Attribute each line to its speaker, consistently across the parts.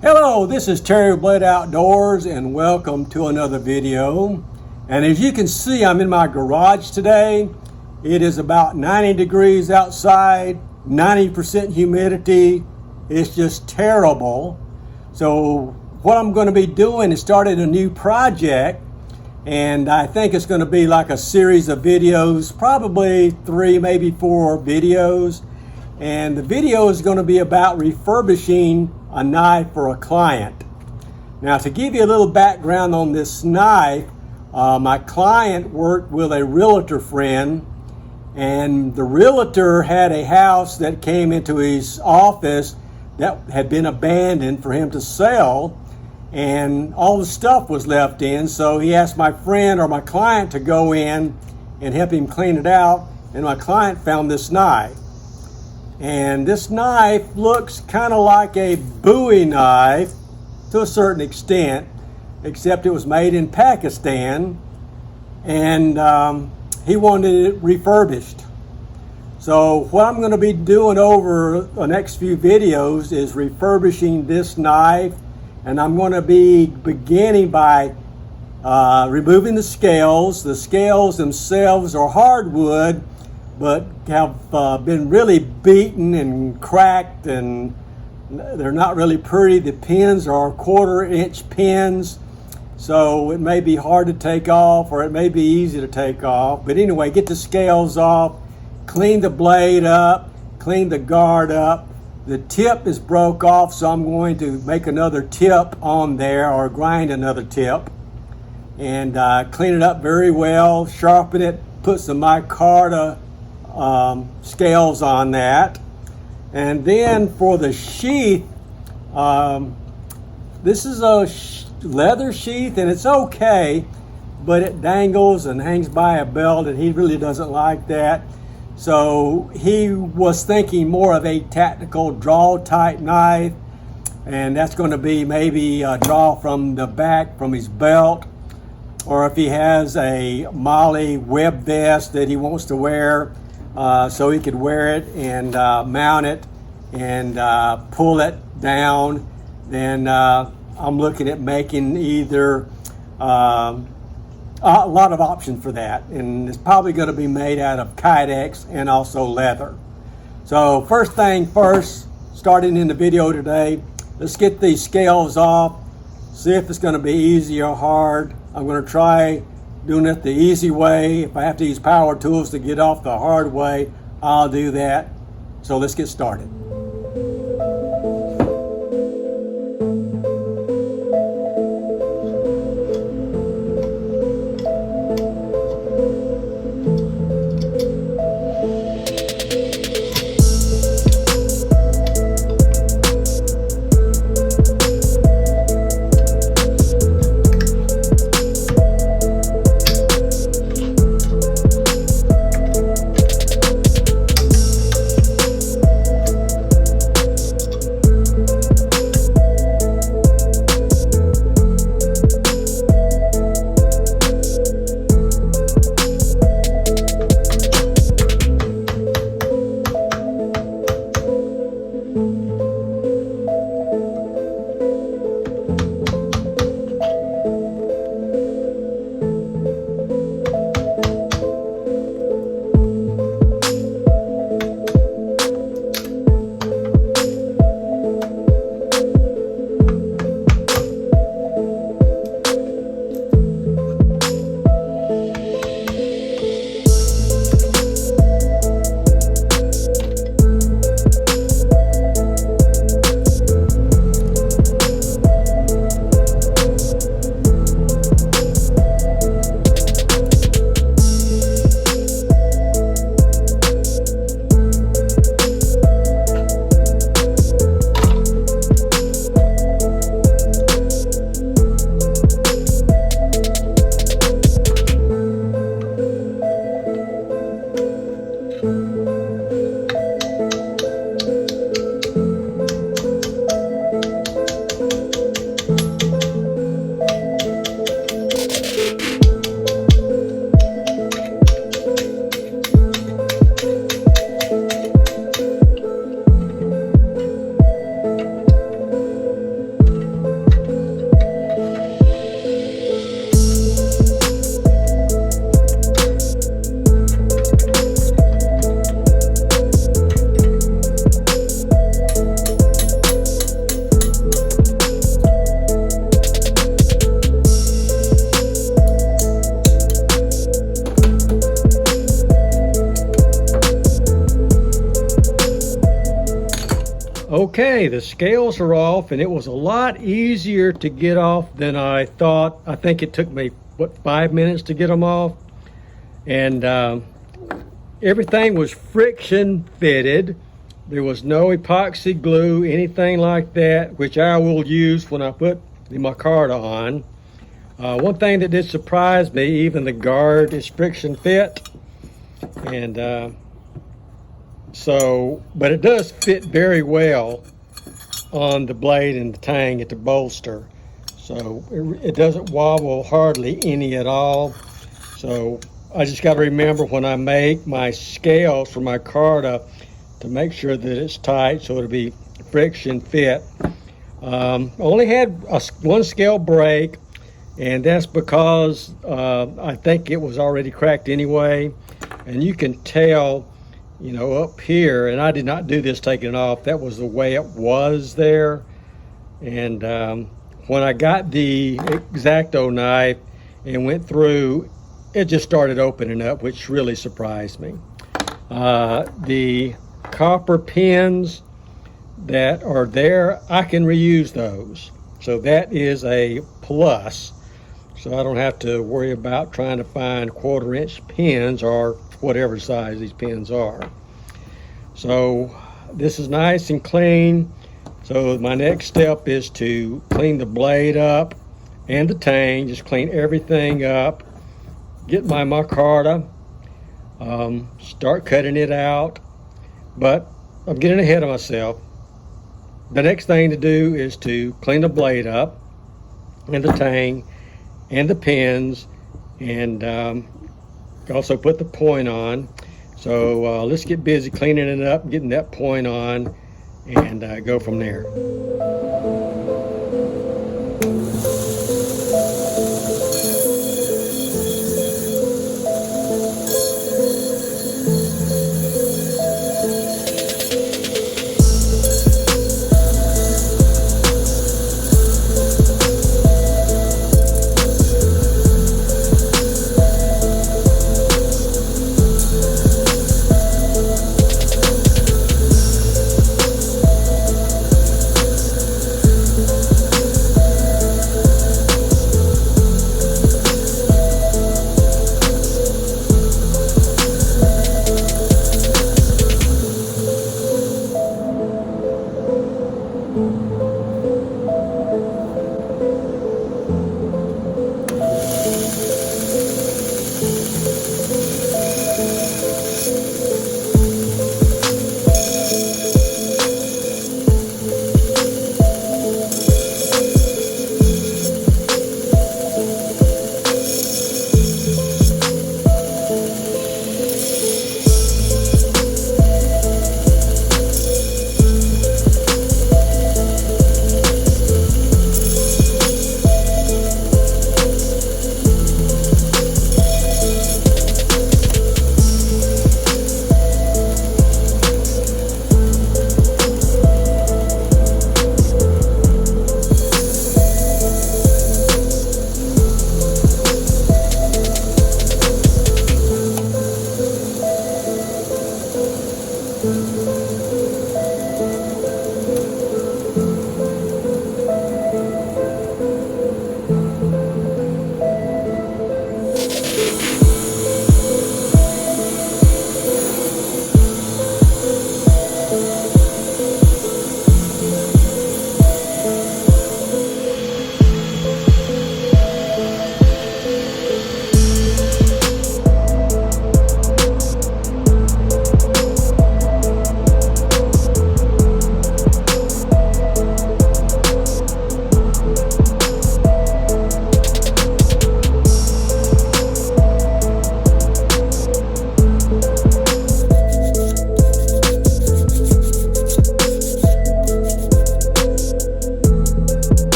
Speaker 1: Hello, this is Terry Blade Outdoors and welcome to another video. And as you can see, I'm in my garage today. It is about 90 degrees outside, 90% humidity. It's just terrible. So what I'm going to be doing is starting a new project, and I think it's going to be like a series of videos, probably 3, maybe 4 videos. And the video is going to be about refurbishing a knife for a client. Now, to give you a little background on this knife, my client worked with a realtor friend, and the realtor had a house that came into his office that had been abandoned for him to sell, and all the stuff was left in. So he asked my friend or my client to go in and help him clean it out, and my client found this knife. And this knife looks kind of like a Bowie knife to a certain extent, except it was made in Pakistan, and he wanted it refurbished. So what I'm going to be doing over the next few videos is refurbishing this knife, and I'm going to be beginning by removing the scales. The scales themselves are hardwood, but have been really beaten and cracked, and they're not really pretty. The pins are 1/4-inch pins, so it may be hard to take off, or it may be easy to take off. But anyway, get the scales off, clean the blade up, clean the guard up. The tip is broke off, so I'm going to make another tip on there, or grind another tip, and clean it up very well, sharpen it, put some micarta scales on that. And then for the sheath, this is a leather sheath, and it's okay, but it dangles and hangs by a belt, and he really doesn't like that. So he was thinking more of a tactical draw type knife, and that's going to be maybe a draw from the back from his belt, or if he has a Molly web vest that he wants to wear, so he could wear it and mount it and pull it down. Then I'm looking at making either a lot of options for that, and it's probably going to be made out of Kydex and also leather. So first thing first, starting in the video today, let's get these scales off, see if it's going to be easy or hard. I'm going to try doing it the easy way. If I have to use power tools to get off the hard way, I'll do that. So let's get started. Okay, the scales are off, and it was a lot easier to get off than I thought. I think it took me, what, 5 minutes to get them off? And everything was friction fitted. There was no epoxy glue, anything like that, which I will use when I put the micarta on. One thing that did surprise me, even the guard is friction fit. And but it does fit very well on the blade and the tang at the bolster. So it doesn't wobble hardly any at all. So I just got to remember when I make my scales for my micarta to make sure that it's tight so it'll be friction fit. I only had one scale break, and that's because I think it was already cracked anyway. And you can tell, you know, up here, and I did not do this taking it off, that was the way it was there. And when I got the X-Acto knife and went through, it just started opening up, which really surprised me. The copper pins that are there, I can reuse those. So that is a plus. So I don't have to worry about trying to find 1/4 inch pins or whatever size these pins are. So this is nice and clean. So my next step is to clean the blade up and the tang, just clean everything up, get my micarta, start cutting it out. But I'm getting ahead of myself. The next thing to do is to clean the blade up and the tang and the pins, and also put the point on. So let's get busy cleaning it up, getting that point on, and go from there.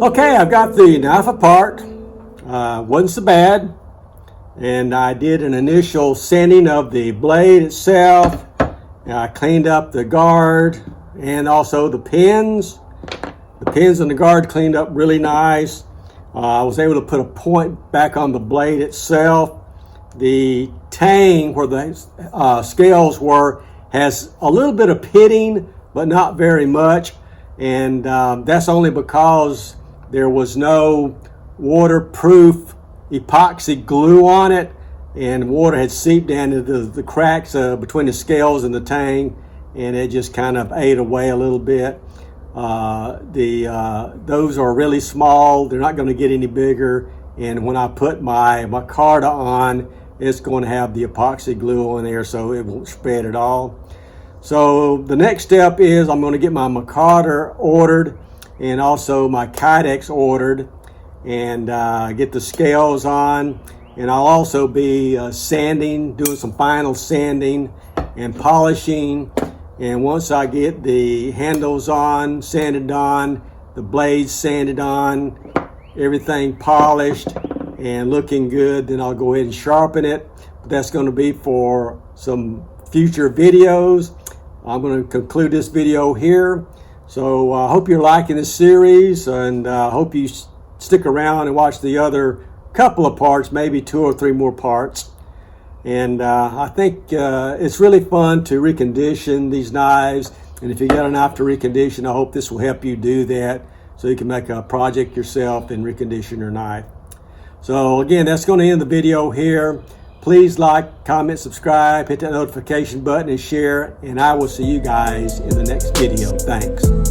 Speaker 1: Okay, I've got the knife apart. Wasn't so bad. And I did an initial sanding of the blade itself. I cleaned up the guard, and also the pins. The pins and the guard cleaned up really nice. I was able to put a point back on the blade itself. The tang where the scales were has a little bit of pitting, but not very much. And that's only because there was no waterproof epoxy glue on it, and water had seeped down into the cracks between the scales and the tang, and it just kind of ate away a little bit. Those are really small. They're not going to get any bigger. And when I put my micarta on, it's going to have the epoxy glue on there, so it won't spread at all. So the next step is I'm going to get my micarta ordered and also my kydex ordered, and get the scales on. And I'll also be sanding, doing some final sanding and polishing. And once I get the handles on, sanded on, the blades sanded on, everything polished and looking good, then I'll go ahead and sharpen it. But that's going to be for some future videos. I'm going to conclude this video here. So I hope you're liking this series, and I hope you stick around and watch the other couple of parts, maybe 2 or 3 more parts. And I think it's really fun to recondition these knives. And if you got a knife to recondition, I hope this will help you do that, so you can make a project yourself and recondition your knife. So again, that's going to end the video here. Please like, comment, subscribe, hit that notification button and share. And I will see you guys in the next video. Thanks.